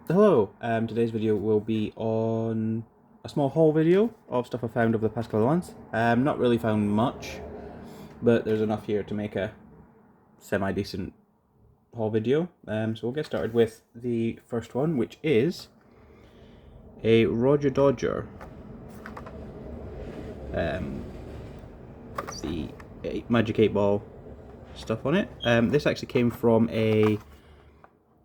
Hello, today's video will be on a small haul video of stuff I found over the past couple of months. Not really found much, but there's enough here to make a semi-decent haul video. So we'll get started with the first one, which is a Roger Dodger. With the Magic 8 Ball stuff on it. This actually came from it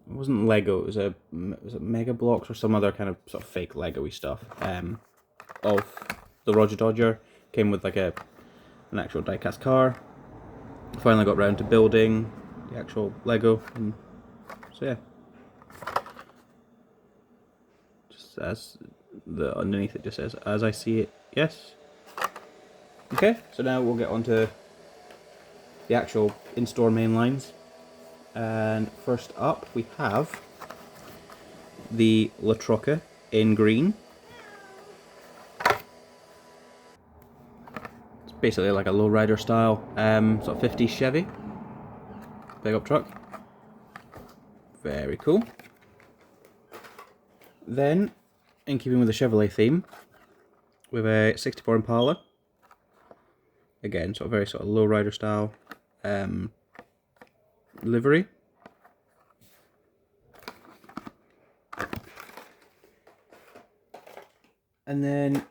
wasn't Lego, was it Mega Blocks or some other kind of sort of fake Lego-y stuff of the Roger Dodger. Came with like an actual diecast car. Finally got round to building the actual Lego, and so yeah. Just as the underneath it just says, "As I see it, yes." Okay, so now we'll get on to the actual in-store main lines. And first up we have the La Troca in green. It's basically like a lowrider style sort of 50s Chevy pickup truck. Very cool. Then, in keeping with the Chevrolet theme, we have a 64 Impala. Again, sort of very sort of lowrider style livery. And then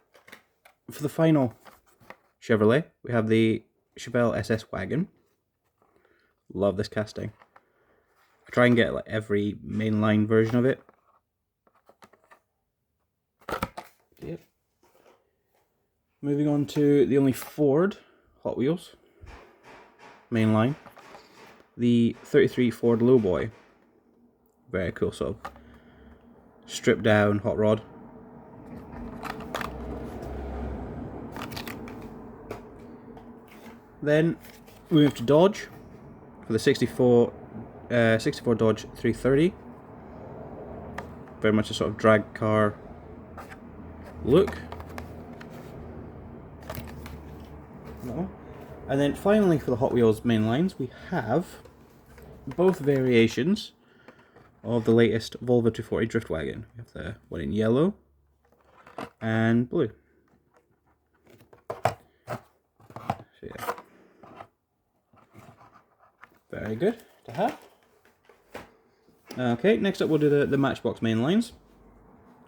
for the final Chevrolet, we have the Chevelle SS wagon. Love this casting. I try and get like every mainline version of it. Yep. Moving on to the only Ford Hot Wheels mainline, the 33 Ford Lowboy. Very cool, sort of stripped down hot rod. Then we move to Dodge for the 64 Dodge 330. Very much a sort of drag car look. And then finally for the Hot Wheels main lines, we have both variations of the latest Volvo 240 Drift Wagon. We have the one in yellow and blue. So yeah, very good to have. Okay, next up we'll do the Matchbox main lines.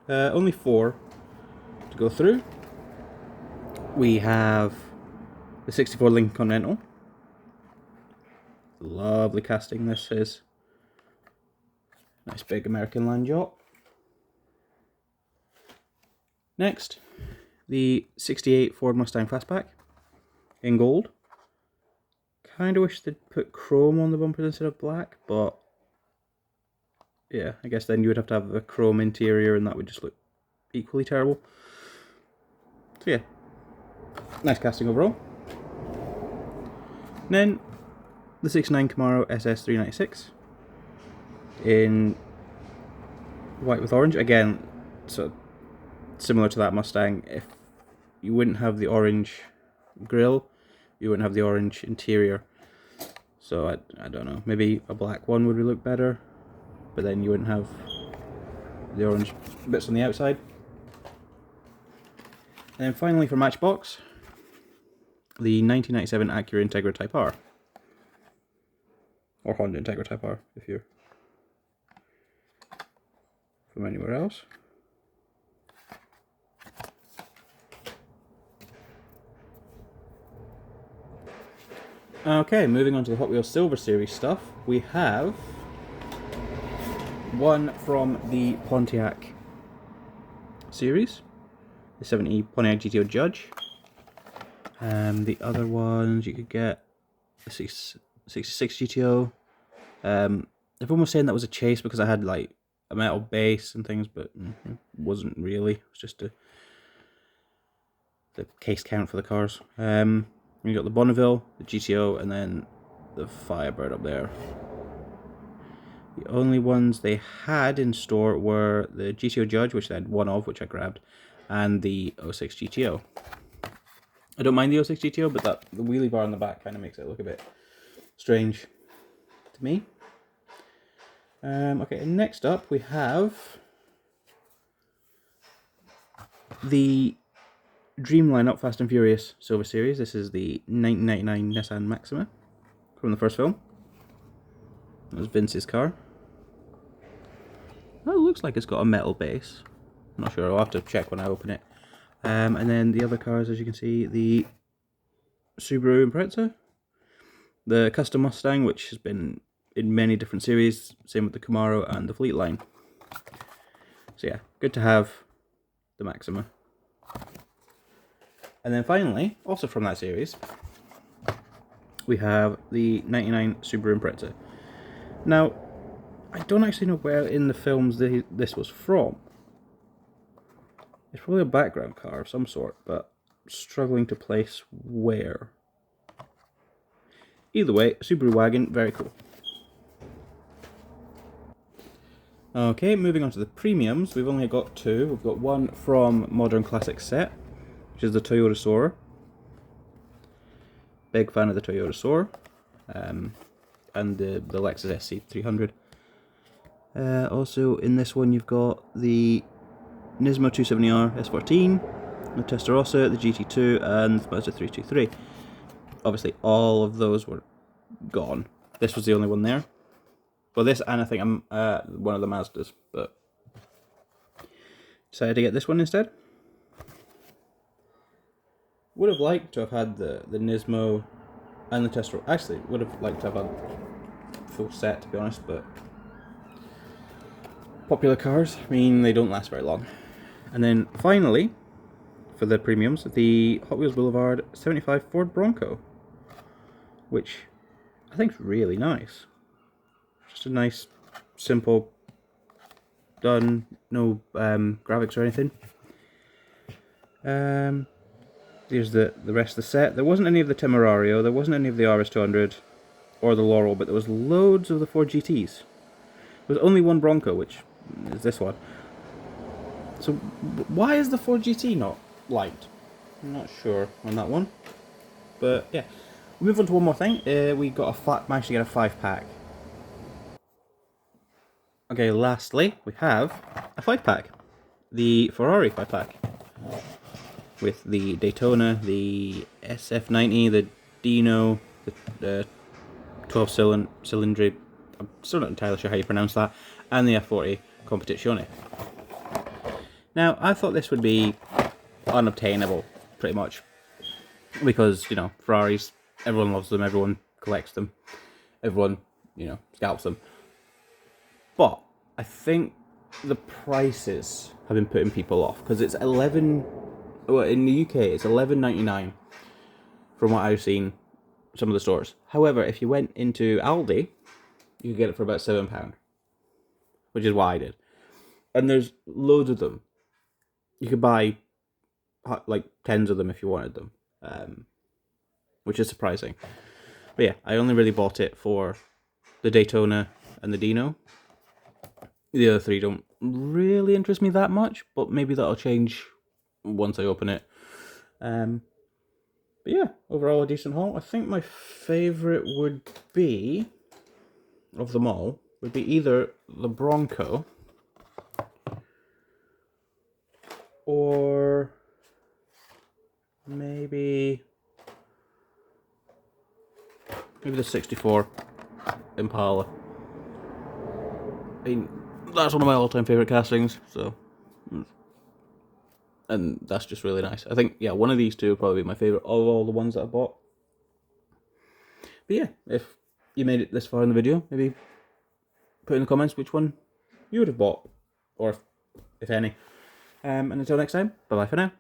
Only 4 to go through. We have the 64 Lincoln Continental. Lovely casting this is. Nice big American land yacht. Next, the 68 Ford Mustang Fastback in gold. Kind of wish they'd put chrome on the bumpers instead of black, but yeah, I guess then you would have to have a chrome interior and that would just look equally terrible. So yeah, nice casting overall. And then the 69 Camaro SS 396 in white with orange. Again, so similar to that Mustang. If you wouldn't have the orange grille, you wouldn't have the orange interior. So I don't know, maybe a black one would look better, but then you wouldn't have the orange bits on the outside. And then finally for Matchbox, the 1997 Acura Integra Type R. Or Honda Integra Type R, if you're from anywhere else. Okay, moving on to the Hot Wheels Silver Series stuff. We have one from the Pontiac series, the 70 Pontiac GTO Judge. The other ones you could get the 66 GTO. Everyone was saying that was a chase because I had like a metal base and things, but it wasn't really. It was just the case count for the cars. You got the Bonneville, the GTO, and then the Firebird up there. The only ones they had in store were the GTO Judge, which they had one of, which I grabbed, and the 06 GTO. I don't mind the 06 GTO, but the wheelie bar on the back kind of makes it look a bit strange to me. Okay, and next up we have the Dream lineup Fast and Furious Silver Series. This is the 1999 Nissan Maxima from the first film. That was Vince's car. Oh, it looks like it's got a metal base. I'm not sure, I'll have to check when I open it. And then the other cars, as you can see, the Subaru Impreza, the Custom Mustang, which has been in many different series, same with the Camaro and the Fleet line. So yeah, good to have the Maxima. And then finally, also from that series, we have the 99 Subaru Impreza. Now, I don't actually know where in the films this was from. It's probably a background car of some sort, but I'm struggling to place where. Either way, Subaru wagon, very cool. Okay, moving on to the premiums, we've only got two. We've got one from Modern Classic Set, which is the Toyota Soarer. Big fan of the Toyota Soarer, and the Lexus SC300. Also in this one you've got the Nismo 270R S14, the Testarossa, the GT2 and the Mazda 323. Obviously all of those were gone. This was the only one there. Well, this and I think I'm one of the Mazdas, but decided to get this one instead. Would have liked to have had the Nismo and the Testarossa. Actually, would have liked to have had full set, to be honest, but popular cars, I mean, they don't last very long. And then finally, for the premiums, the Hot Wheels Boulevard 75 Ford Bronco, which I think is really nice. Just a nice, simple, done, no graphics or anything. Here's the rest of the set. There wasn't any of the Temerario, there wasn't any of the RS200 or the Laurel, but there was loads of the Ford GTs. There was only one Bronco, which is this one. So why is the Ford GT not liked? I'm not sure on that one. But yeah, we'll move on to one more thing. We got managed to get a 5-pack. Okay, lastly, we have a 5-pack. The Ferrari 5-pack. With the Daytona, the SF90, the Dino, the 12-cylinder, I'm still not entirely sure how you pronounce that, and the F40 Competizione. Now, I thought this would be unobtainable, pretty much, because, you know, Ferraris, everyone loves them, everyone collects them, everyone, you know, scalps them. But I think the prices have been putting people off, because it's well, in the UK, it's $11.99 from what I've seen some of the stores. However, if you went into Aldi, you could get it for about £7, which is what I did. And there's loads of them. You could buy like tens of them if you wanted them, which is surprising. But yeah, I only really bought it for the Daytona and the Dino. The other three don't really interest me that much, but maybe that'll change once I open it. But yeah, overall a decent haul. I think my favourite would be, of them all, would be either the Bronco or maybe the 64 Impala. I mean, that's one of my all-time favourite castings, so... And that's just really nice. I think, yeah, one of these two would probably be my favourite of all the ones that I bought. But yeah, if you made it this far in the video, maybe put in the comments which one you would have bought, or if any. And until next time, bye-bye for now.